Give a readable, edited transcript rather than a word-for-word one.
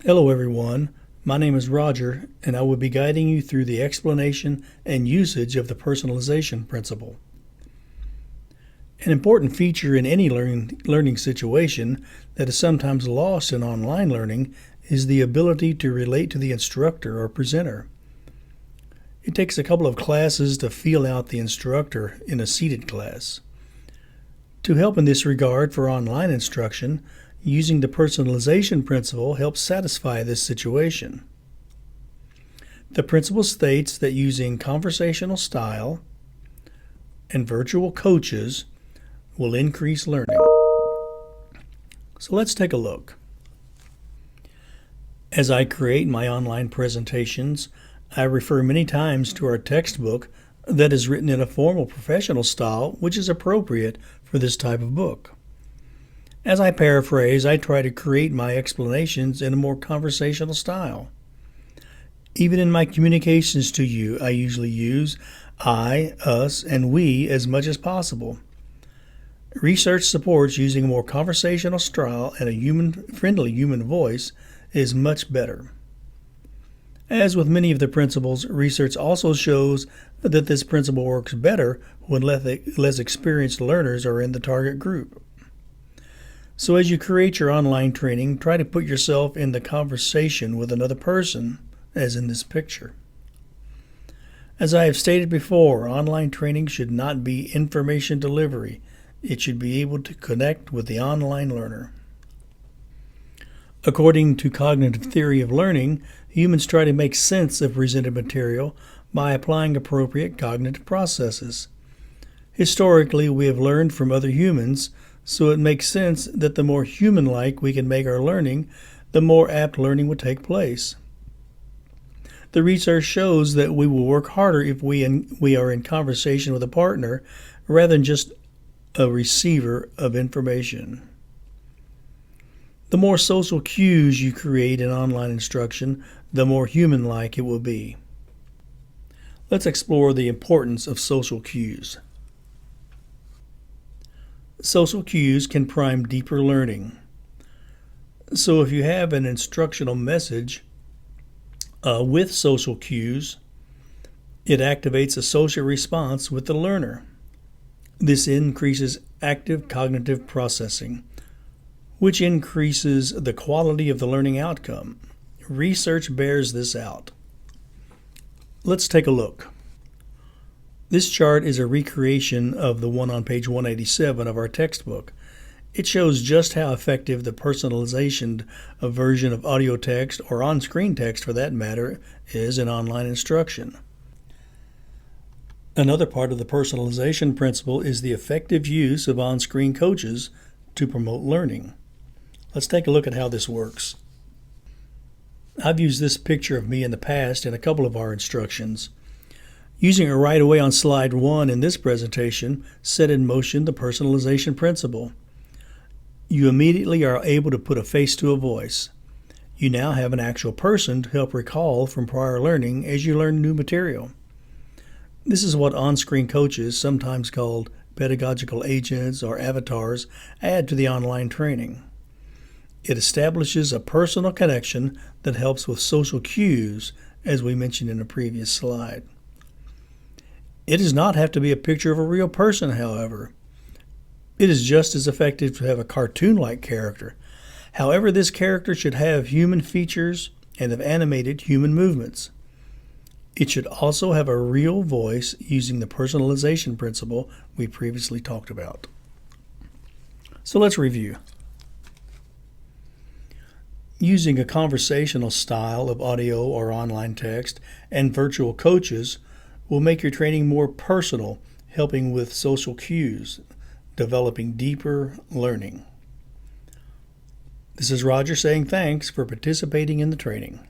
Hello everyone, my name is Roger and I will be guiding you through the explanation and usage of the personalization principle. An important feature in any learning situation that is sometimes lost in online learning is the ability to relate to the instructor or presenter. It takes a couple of classes to feel out the instructor in a seated class. To help in this regard for online instruction, using the personalization principle helps satisfy this situation. The principle states that using conversational style and virtual coaches will increase learning. So let's take a look. As I create my online presentations, I refer many times to our textbook that is written in a formal professional style, which is appropriate for this type of book. As I paraphrase, I try to create my explanations in a more conversational style. Even in my communications to you, I usually use I, us, and we as much as possible. Research supports using a more conversational style and a friendly human voice is much better. As with many of the principles, research also shows that this principle works better when less experienced learners are in the target group. So as you create your online training, try to put yourself in the conversation with another person, as in this picture. As I have stated before, online training should not be information delivery. It should be able to connect with the online learner. According to cognitive theory of learning, humans try to make sense of presented material by applying appropriate cognitive processes. Historically, we have learned from other humans, so it makes sense that the more human-like we can make our learning, the more apt learning will take place. The research shows that we will work harder if we are in conversation with a partner rather than just a receiver of information. The more social cues you create in online instruction, the more human-like it will be. Let's explore the importance of social cues. Social cues can prime deeper learning. So if you have an instructional message with social cues, it activates a social response with the learner. This increases active cognitive processing, which increases the quality of the learning outcome. Research bears this out. Let's take a look. This chart is a recreation of the one on page 187 of our textbook. It shows just how effective the personalization version of audio text, or on-screen text for that matter, is in online instruction. Another part of the personalization principle is the effective use of on-screen coaches to promote learning. Let's take a look at how this works. I've used this picture of me in the past in a couple of our instructions. Using it right away on slide 1 in this presentation set in motion the personalization principle. You immediately are able to put a face to a voice. You now have an actual person to help recall from prior learning as you learn new material. This is what on-screen coaches, sometimes called pedagogical agents or avatars, add to the online training. It establishes a personal connection that helps with social cues, as we mentioned in a previous slide. It does not have to be a picture of a real person, however. It is just as effective to have a cartoon-like character. However, this character should have human features and have animated human movements. It should also have a real voice using the personalization principle we previously talked about. So let's review. Using a conversational style of audio or online text and virtual coaches will make your training more personal, helping with social cues, developing deeper learning. This is Roger saying thanks for participating in the training.